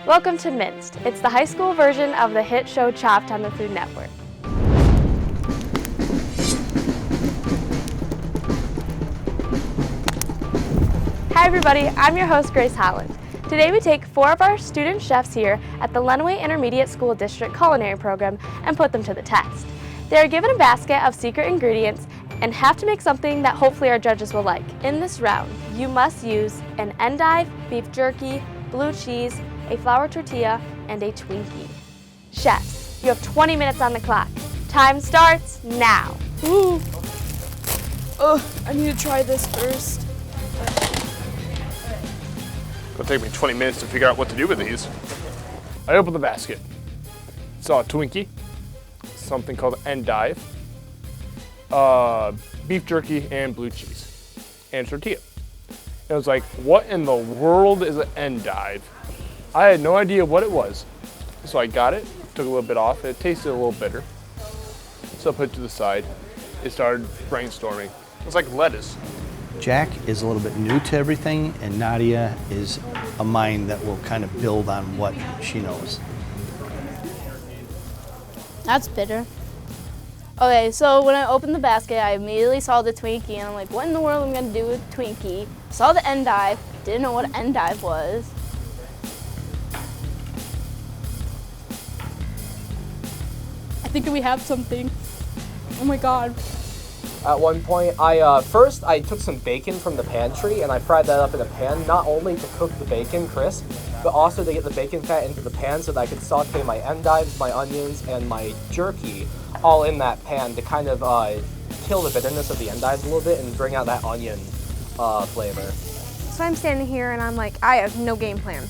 Welcome to Minced. It's the high school version of the hit show Chopped on the Food Network. Hi everybody, I'm your host Grace Holland. Today we take 4 of our student chefs here at the Lenawee Intermediate School District Culinary Program and put them to the test. They are given a basket of secret ingredients and have to make something that hopefully our judges will like. In this round, you must use an endive, beef jerky, blue cheese, a flour tortilla, and a Twinkie. Chefs, you have 20 minutes on the clock. Time starts now. Ooh. I need to try this first. It'll take me 20 minutes to figure out what to do with these. I opened the basket. Saw a Twinkie, something called endive, beef jerky, and blue cheese, and tortilla. And I was like, what in the world is an endive? I had no idea what it was. So I got it, took a little bit off. It tasted a little bitter. So I put it to the side. It started brainstorming. It's like lettuce. Jack is a little bit new to everything, and Nadia is a mind that will kind of build on what she knows. That's bitter. Okay, so when I opened the basket, I immediately saw the Twinkie, and I'm like, what in the world am I gonna do with Twinkie? Saw the endive, didn't know what an endive was. I think we have something. Oh my God. At one point, I took some bacon from the pantry and I fried that up in a pan, not only to cook the bacon crisp, but also to get the bacon fat into the pan so that I could saute my endives, my onions, and my jerky all in that pan to kind of kill the bitterness of the endives a little bit and bring out that onion flavor. So I'm standing here and I'm like, I have no game plan.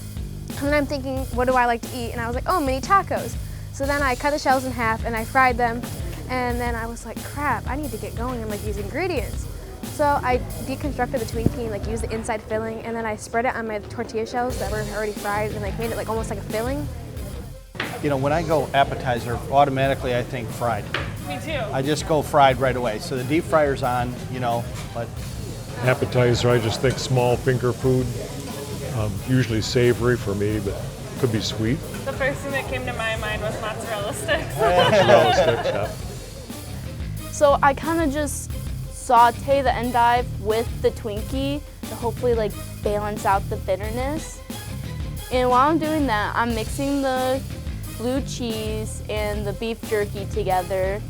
And then I'm thinking, what do I like to eat? And I was like, oh, mini tacos. So then I cut the shells in half and I fried them. And then I was like, crap, I need to get going on like these ingredients. So I deconstructed the Twinkie and like used the inside filling, and then I spread it on my tortilla shells that were already fried and like made it like almost like a filling. You know, when I go appetizer, automatically I think fried. Me too. I just go fried right away. So the deep fryer's on, you know, but Appetizer, I just think small finger food, usually savory for me, but could be sweet. The first thing that came to my mind was mozzarella sticks. Mozzarella sticks, yeah. So I kind of just saute the endive with the Twinkie to hopefully like balance out the bitterness. And while I'm doing that, I'm mixing the blue cheese and the beef jerky together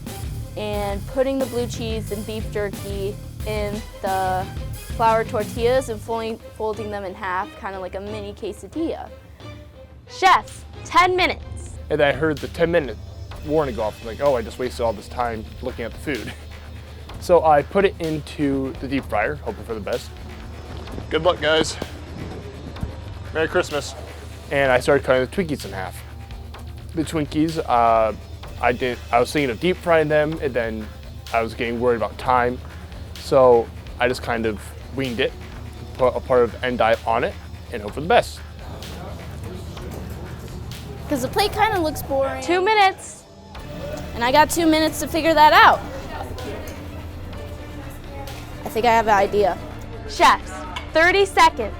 and putting the blue cheese and beef jerky in the flour tortillas and folding them in half, kind of like a mini quesadilla. Chefs, 10 minutes. And I heard the 10-minute warning go off. I'm like, oh, I just wasted all this time looking at the food. So I put it into the deep fryer, hoping for the best. Good luck, guys. Merry Christmas. And I started cutting the Twinkies in half. The Twinkies, I was thinking of deep frying them, and then I was getting worried about time. So I just kind of winged it, put a part of endive on it, and hope for the best. Because the plate kind of looks boring. 2 minutes. And I got 2 minutes to figure that out. I think I have an idea. Chefs, 30 seconds.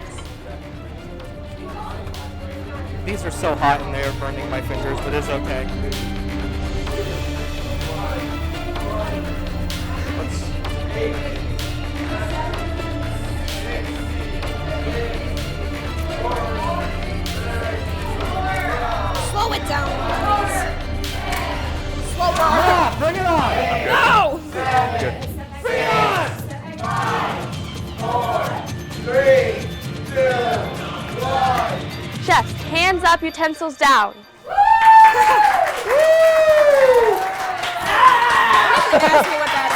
These are so hot and they're burning my fingers, but it's okay. Slow it down, please. Slow down. Yeah, bring it on! No! Good. Bring it on! 5, 4, 3, 2, 1. Chefs, hands up, utensils down. Ask me what that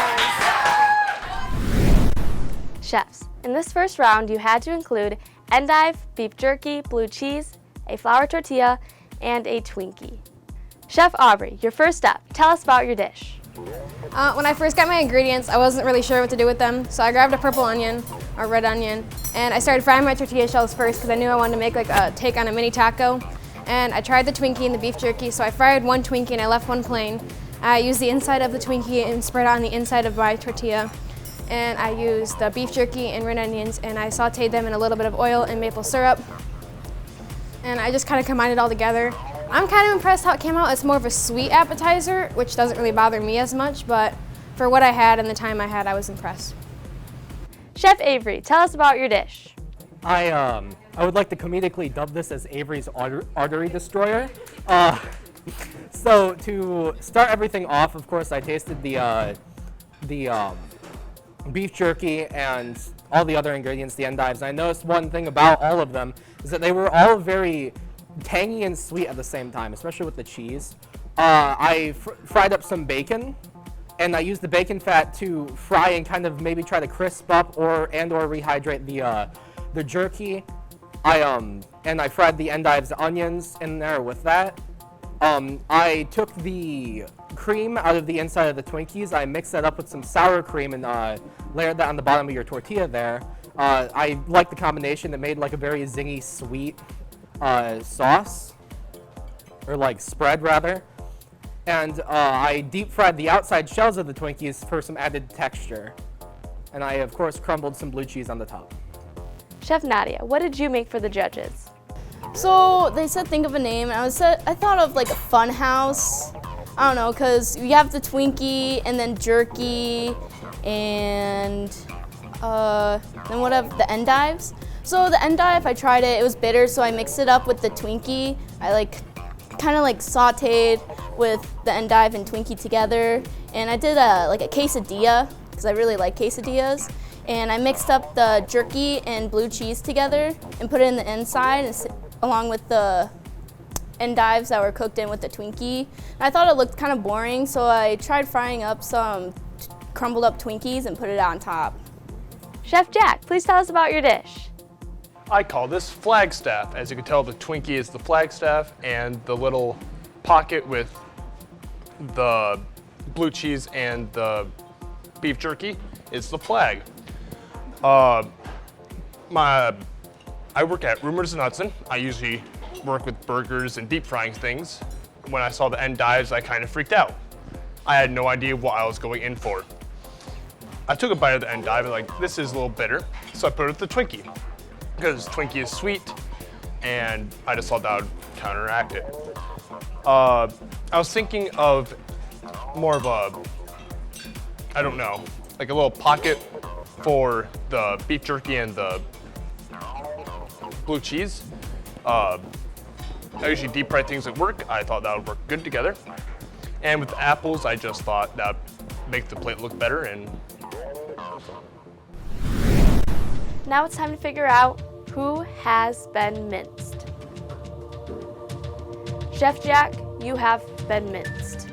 Chefs, in this first round, you had to include endive, beef jerky, blue cheese, a flour tortilla, and a Twinkie. Chef Aubrey, your first up. Tell us about your dish. When I first got my ingredients, I wasn't really sure what to do with them, so I grabbed a purple onion, or red onion, and I started frying my tortilla shells first because I knew I wanted to make like a take on a mini taco. And I tried the Twinkie and the beef jerky, so I fried one Twinkie and I left one plain. I used the inside of the Twinkie and spread it on the inside of my tortilla. And I used the beef jerky and red onions, and I sauteed them in a little bit of oil and maple syrup. and I just kind of combined it all together. I'm kind of impressed how it came out. It's more of a sweet appetizer, which doesn't really bother me as much, but for what I had and the time I had, I was impressed. Chef Avery, tell us about your dish. I would like to comedically dub this as Avery's artery destroyer. So to start everything off, of course, I tasted the beef jerky and all the other ingredients, the endives. And I noticed one thing about all of them is that they were all very tangy and sweet at the same time, especially with the cheese. I fried up some bacon, and I used the bacon fat to fry and kind of maybe try to crisp up or rehydrate the jerky. And I fried the endives, onions in there with that. I took the cream out of the inside of the Twinkies. I mixed that up with some sour cream and layered that on the bottom of your tortilla there. I liked the combination. It made like a very zingy, sweet sauce, or like spread rather. And I deep fried the outside shells of the Twinkies for some added texture. And I, of course, crumbled some blue cheese on the top. Chef Nadia, what did you make for the judges? So they said think of a name, and I thought of like a fun house. I don't know, because you have the Twinkie and then jerky and then what have the endives. So the endive, I tried it, it was bitter, so I mixed it up with the Twinkie. I kind of sauteed with the endive and Twinkie together, and I did a quesadilla, because I really like quesadillas. And I mixed up the jerky and blue cheese together and put it in the inside along with the endives that were cooked in with the Twinkie. And I thought it looked kind of boring, so I tried frying up some crumbled up Twinkies and put it on top. Chef Jack, please tell us about your dish. I call this Flagstaff. As you can tell, the Twinkie is the Flagstaff, and the little pocket with the blue cheese and the beef jerky is the flag. I work at Rumors in Hudson. I usually work with burgers and deep frying things. When I saw the endives, I kind of freaked out. I had no idea what I was going in for. I took a bite of the endive and this is a little bitter, so I put it with the Twinkie. Because Twinkie is sweet, and I just thought that would counteract it. I was thinking of more of a little pocket for the beef jerky and the blue cheese. I usually deep fry things at work. I thought that would work good together. And with the apples, I just thought that would make the plate look better. And Now it's time to figure out who has been minced. Chef Jack, you have been minced.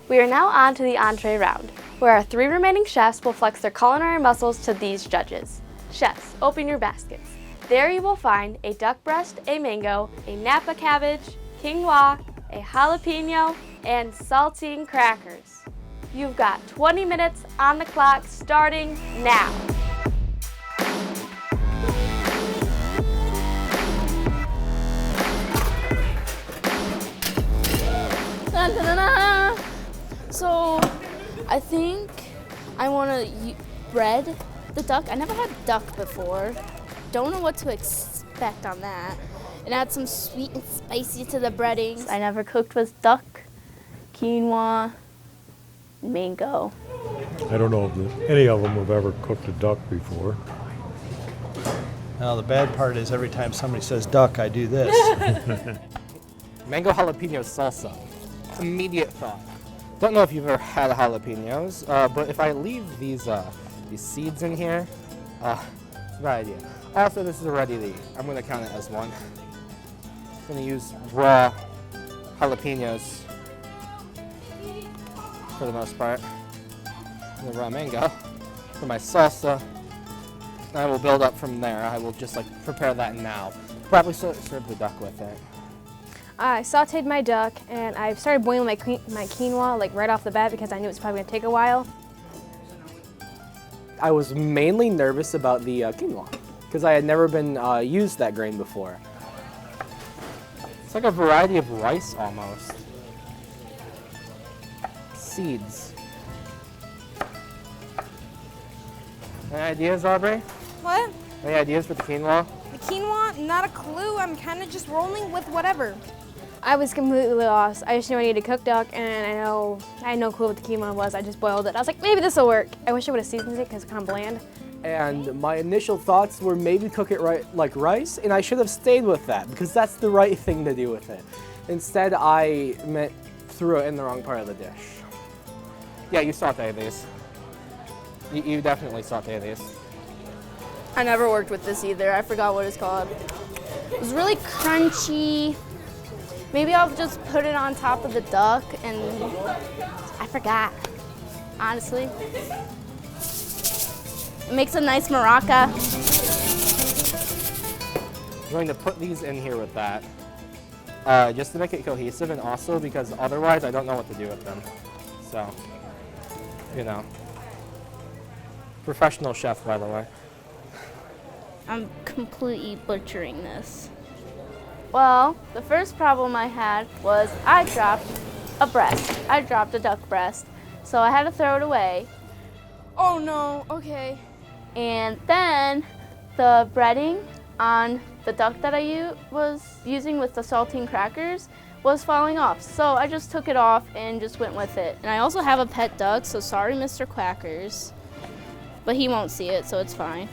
We are now on to the entree round, where our 3 remaining chefs will flex their culinary muscles to these judges. Chefs, open your baskets. There you will find a duck breast, a mango, a Napa cabbage, quinoa, a jalapeno, and saltine crackers. You've got 20 minutes on the clock starting now. Da-da-da-da. So I think I want to bread the duck. I never had duck before. Don't know what to expect on that. And add some sweet and spicy to the breadings. I never cooked with duck, quinoa, mango. I don't know if any of them have ever cooked a duck before. Now the bad part is every time somebody says duck, I do this. Mango jalapeno salsa. Immediate thought. Don't know if you've ever had jalapenos, but if I leave these seeds in here, it's a bad idea. Also, this is ready to eat. I'm going to count it as one. I'm going to use raw jalapenos for the most part. And the raw mango for my salsa. And I will build up from there. I will just prepare that now. Probably serve the duck with it. I sauteed my duck, and I started boiling my quinoa right off the bat because I knew it was probably going to take a while. I was mainly nervous about the quinoa because I had never been used that grain before. It's like a variety of rice almost. Seeds. Any ideas, Aubrey? What? Any ideas for the quinoa? The quinoa? Not a clue. I'm kind of just rolling with whatever. I was completely lost. I just knew I needed cooked duck, and I had no clue what the quinoa was. I just boiled it. I was like, maybe this will work. I wish I would have seasoned it because it's kind of bland. And my initial thoughts were maybe cook it right like rice, and I should have stayed with that because that's the right thing to do with it. Instead, I threw it in the wrong part of the dish. Yeah, you saute these. You definitely saute these. I never worked with this either. I forgot what it's called. It was really crunchy. Maybe I'll just put it on top of the duck and I forgot, honestly. It makes a nice maraca. I'm going to put these in here with that. Just to make it cohesive and also because otherwise I don't know what to do with them. So, you know. Professional chef, by the way. I'm completely butchering this. Well, the first problem I had was I dropped a breast. I dropped a duck breast, so I had to throw it away. Oh no, okay. And then the breading on the duck that I was using with the saltine crackers was falling off. So I just took it off and just went with it. And I also have a pet duck, so sorry, Mr. Quackers. But he won't see it, so it's fine.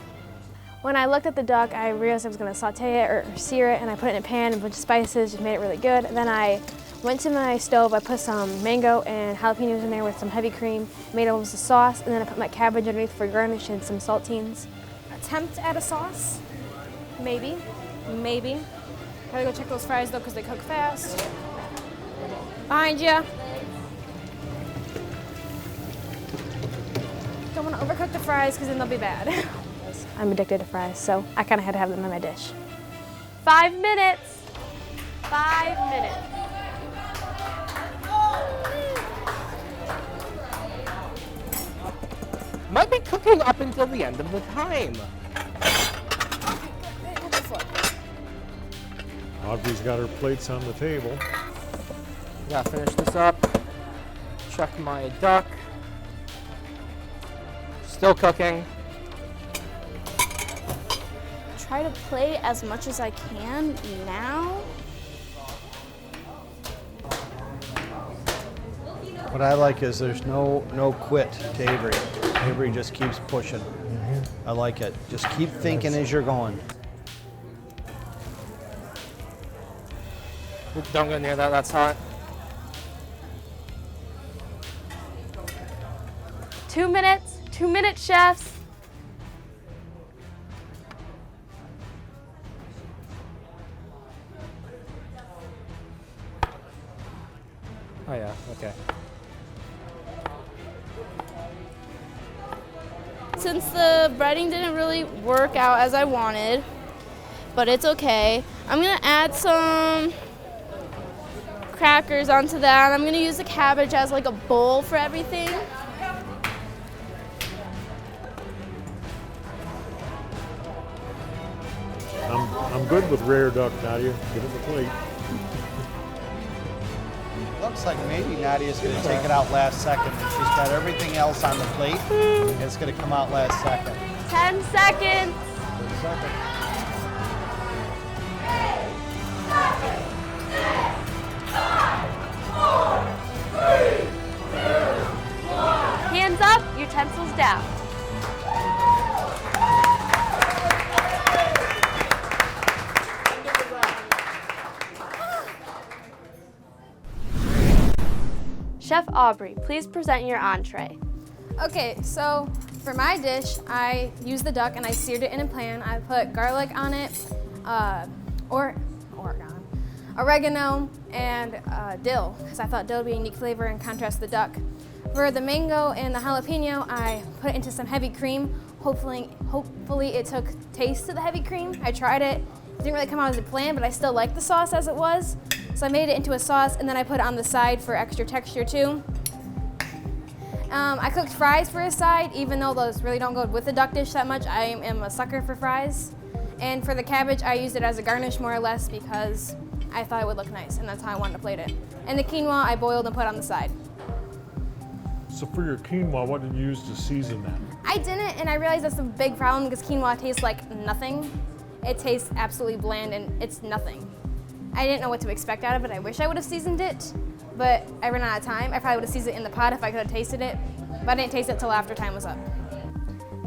When I looked at the duck, I realized I was going to saute it or sear it, and I put it in a pan, a bunch of spices, just made it really good. And then I went to my stove, I put some mango and jalapenos in there with some heavy cream, made almost a sauce, and then I put my cabbage underneath for garnish and some saltines. Attempt at a sauce? Maybe. Maybe. Gotta go check those fries though, because they cook fast. Behind ya. Don't want to overcook the fries, because then they'll be bad. I'm addicted to fries, so I kind of had to have them in my dish. 5 minutes. 5 minutes. Might be cooking up until the end of the time. Audrey's got her plates on the table. Yeah, finish this up. Check my duck. Still cooking. Try to play as much as I can now. What I like is there's no quit to Avery. Avery just keeps pushing. I like it. Just keep thinking as you're going. Don't go near that, that's hot. 2 minutes. 2 minutes, chefs. Oh yeah, okay. Since the breading didn't really work out as I wanted, but it's okay, I'm gonna add some crackers onto that. I'm gonna use the cabbage as like a bowl for everything. I'm good with rare duck, Nadia. Give it the plate. Looks like maybe Nadia's going to take it out last second, and she's got everything else on the plate. And it's going to come out last second. 10 seconds. 10 seconds. Hands up, utensils down. Chef Aubrey, please present your entree. Okay, so for my dish, I used the duck and I seared it in a pan. I put garlic on it, oregano, and dill, because I thought dill would be a unique flavor in contrast to the duck. For the mango and the jalapeno, I put it into some heavy cream. Hopefully it took taste to the heavy cream. I tried it. It didn't really come out as a plan, but I still liked the sauce as it was. So I made it into a sauce, and then I put it on the side for extra texture too. I cooked fries for a side, even though those really don't go with the duck dish that much. I am a sucker for fries. And for the cabbage, I used it as a garnish more or less because I thought it would look nice, and that's how I wanted to plate it. And the quinoa I boiled and put on the side. So for your quinoa, what did you use to season that? I didn't, and I realized that's a big problem because quinoa tastes like nothing. It tastes absolutely bland and it's nothing. I didn't know what to expect out of it. I wish I would have seasoned it, but I ran out of time. I probably would have seasoned it in the pot if I could have tasted it, but I didn't taste it till after time was up.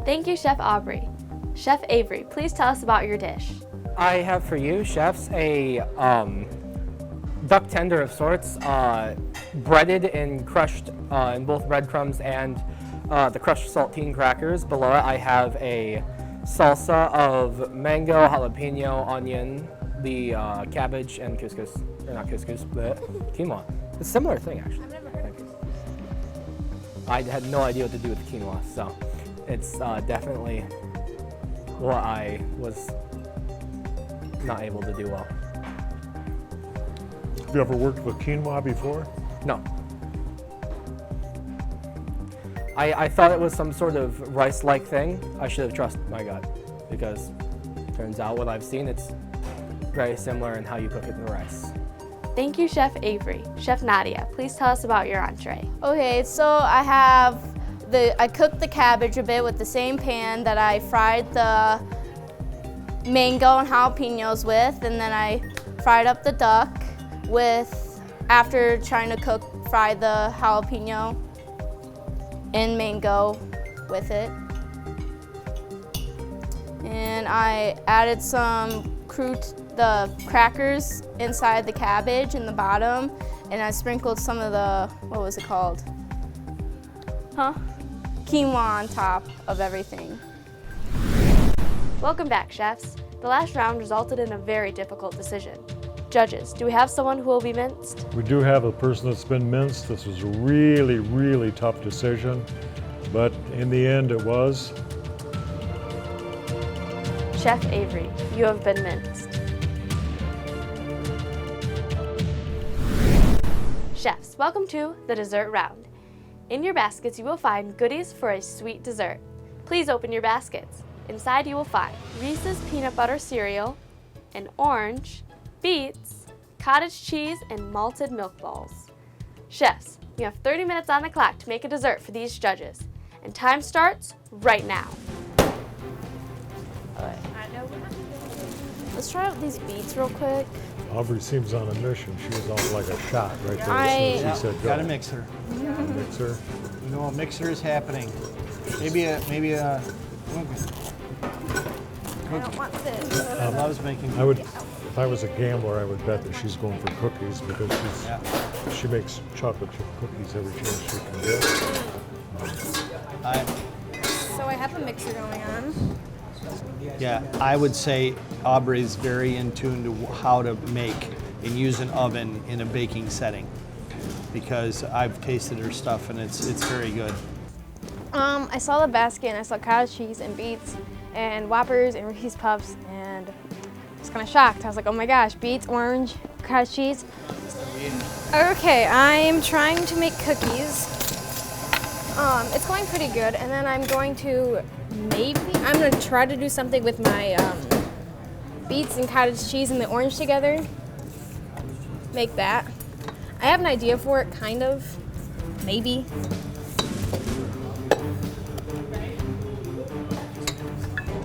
Thank you, Chef Aubrey. Chef Avery, please tell us about your dish. I have for you, chefs, a duck tender of sorts, breaded and crushed in both breadcrumbs and the crushed saltine crackers. Below it, I have a salsa of mango, jalapeno, onion, the cabbage, and couscous. Or not couscous, but quinoa. It's a similar thing, actually. I've never heard of it. I had no idea what to do with quinoa, so it's definitely what I was not able to do well. Have you ever worked with quinoa before? No. I thought it was some sort of rice-like thing. I should have trusted my gut, because turns out what I've seen, it's very similar in how you cook it in the rice. Thank you, Chef Avery. Chef Nadia, please tell us about your entree. Okay, so I cooked the cabbage a bit with the same pan that I fried the mango and jalapenos with, and then I fried up the duck after trying to fry the jalapeno and mango with it. And I added the crackers inside the cabbage in the bottom, and I sprinkled some of the, what was it called? Quinoa on top of everything. Welcome back, chefs. The last round resulted in a very difficult decision. Judges, do we have someone who will be minced? We do have a person that's been minced. This was a really, really tough decision, but in the end it was. Chef Avery, you have been minced. Chefs, welcome to the dessert round. In your baskets, you will find goodies for a sweet dessert. Please open your baskets. Inside you will find Reese's peanut butter cereal, an orange, beets, cottage cheese, and malted milk balls. Chefs, you have 30 minutes on the clock to make a dessert for these judges, and time starts right now. Let's try out these beets real quick. Aubrey seems on a mission. She was off like a shot right there I- as soon as he said go. Got a mixer. Mixer. You know, a mixer is happening. Maybe a I don't want this. loves making. I would, if I was a gambler, I would bet that she's going for cookies because she makes chocolate chip cookies every chance she can get. So I have a mixer going on. Yeah, I would say Aubrey's very in tune to how to make and use an oven in a baking setting, because I've tasted her stuff and it's very good. I saw the basket and I saw cottage cheese and beets and Whoppers and Reese's Puffs, and I was kind of shocked. I was like, oh my gosh, beets, orange, cottage cheese. Okay, I'm trying to make cookies. It's going pretty good, and then I'm going to try to do something with my beets and cottage cheese and the orange together. Make that. I have an idea for it, kind of, maybe.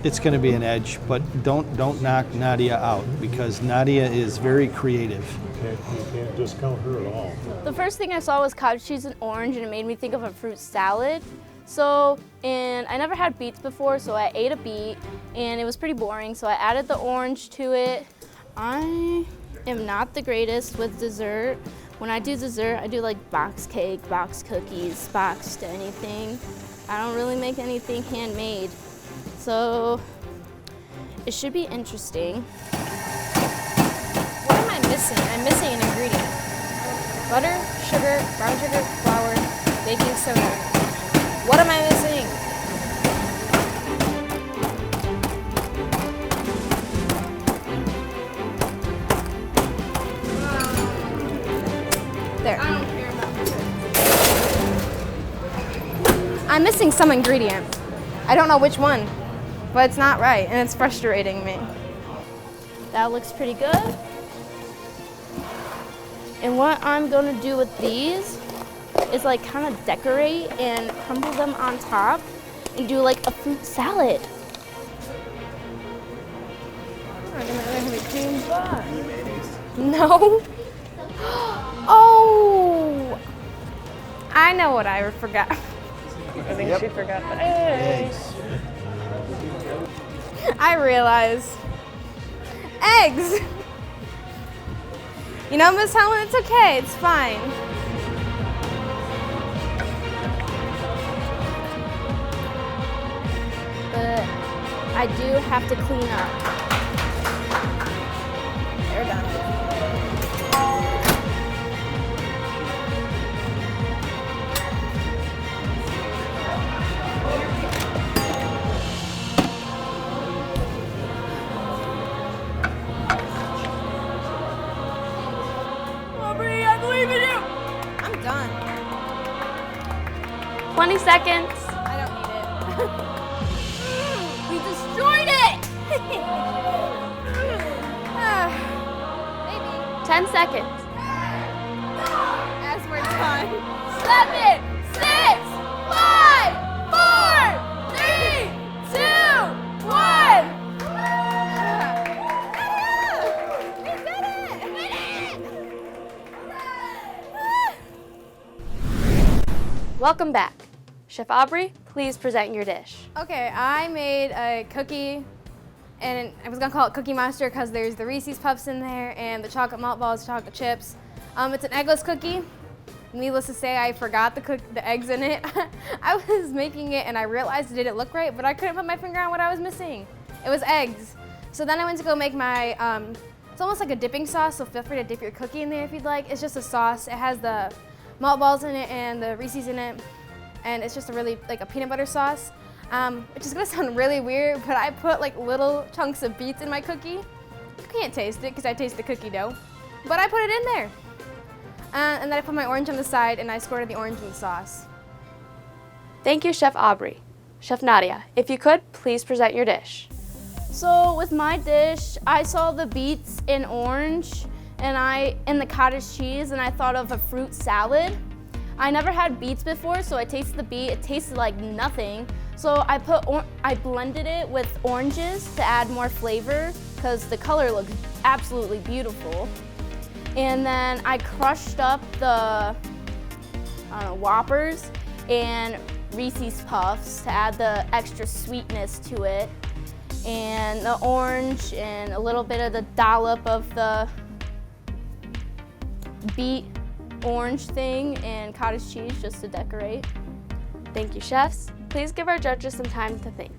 It's going to be an edge, but don't knock Nadia out, because Nadia is very creative. You can't discount her at all. The first thing I saw was cottage cheese and orange, and it made me think of a fruit salad. And I never had beets before, so I ate a beet, and it was pretty boring, so I added the orange to it. I am not the greatest with dessert. When I do dessert, I do like box cake, box cookies, boxed anything. I don't really make anything handmade. So it should be interesting. What am I missing? I'm missing an ingredient. Butter, sugar, brown sugar, flour, baking soda. What am I missing? There. I don't care about this. I'm missing some ingredient. I don't know which one, but it's not right, and it's frustrating me. That looks pretty good. And what I'm gonna do with these is like kind of decorate and crumble them on top. and do like a fruit salad. No. Oh, I know what I forgot. I think she forgot the eggs. I realize. Eggs. You know, Miss Helen, it's okay. It's fine. But I do have to clean up. They're done. Aubrey, I believe in you. I'm done. 20 seconds. I don't need it. We destroyed it. Maybe. 10 seconds. As we're done. 7, 6, 5, 4, 3, 2, 1. We did it! Welcome back. Chef Aubrey, please present your dish. Okay, I made a cookie, and I was gonna call it Cookie Monster because there's the Reese's Puffs in there and the chocolate malt balls, chocolate chips. It's an eggless cookie. Needless to say, I forgot the eggs in it. I was making it and I realized it didn't look right, but I couldn't put my finger on what I was missing. It was eggs. So then I went to go make my, it's almost like a dipping sauce, so feel free to dip your cookie in there if you'd like. It's just a sauce. It has the malt balls in it and the Reese's in it. And it's just a really, like a peanut butter sauce, which is gonna sound really weird, but I put like little chunks of beets in my cookie. You can't taste it because I taste the cookie dough, but I put it in there. And then I put my orange on the side and I squirted the orange in the sauce. Thank you, Chef Aubrey. Chef Nadia, if you could, please present your dish. So with my dish, I saw the beets and orange and the cottage cheese, and I thought of a fruit salad. I never had beets before, so I tasted the beet. It tasted like nothing. So I blended it with oranges to add more flavor because the color looks absolutely beautiful. And then I crushed up the Whoppers and Reese's Puffs to add the extra sweetness to it. And the orange and a little bit of the dollop of the beet orange thing and cottage cheese just to decorate. Thank you, chefs. Please give our judges some time to think.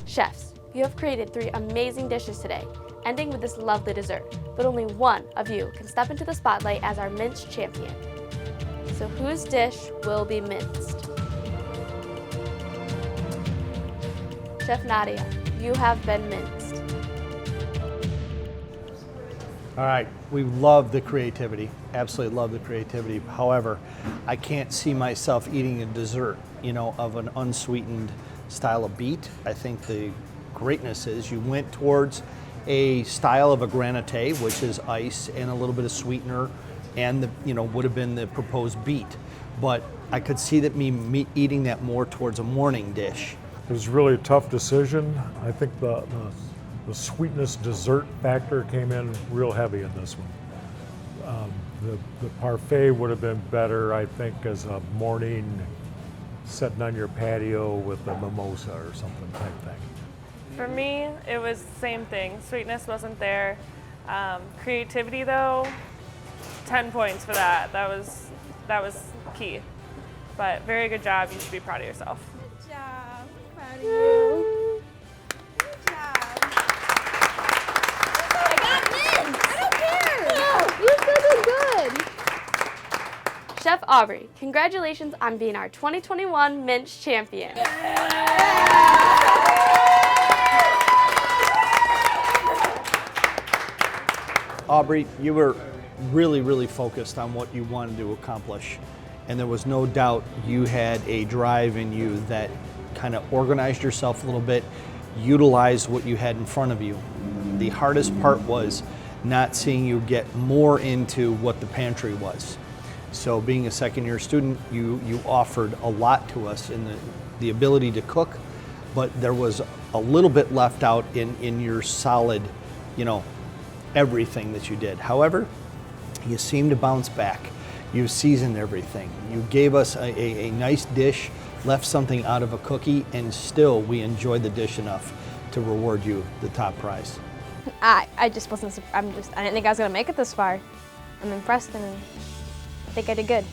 Chefs, you have created 3 amazing dishes today, ending with this lovely dessert, but only one of you can step into the spotlight as our minced champion. So whose dish will be minced? Chef Nadia, you have been minced. All right, we love the creativity, absolutely love the creativity. However, I can't see myself eating a dessert, of an unsweetened style of beet. I think the greatness is you went towards a style of a granite, which is ice and a little bit of sweetener, and would have been the proposed beet. But I could see that me eating that more towards a morning dish. It was really a tough decision. I think the sweetness dessert factor came in real heavy in this one. The parfait would have been better, I think, as a morning sitting on your patio with a mimosa or something type thing. For me, it was the same thing. Sweetness wasn't there. Creativity, though, 10 points for that. That was key. But very good job. You should be proud of yourself. Good job. Proud of you. Good job. I got minced! I don't care. You still did good! Chef Aubrey, congratulations on being our 2021 Minced champion. Aubrey, you were really, really focused on what you wanted to accomplish. And there was no doubt you had a drive in you that kind of organized yourself a little bit, utilized what you had in front of you. The hardest part was not seeing you get more into what the pantry was. So being a second-year student, you offered a lot to us in the ability to cook, but there was a little bit left out in your solid, everything that you did. However, you seemed to bounce back. You seasoned everything. You gave us a nice dish, left something out of a cookie, and still we enjoyed the dish enough to reward you the top prize. I just wasn't, I didn't think I was gonna make it this far. I'm impressed and I think I did good.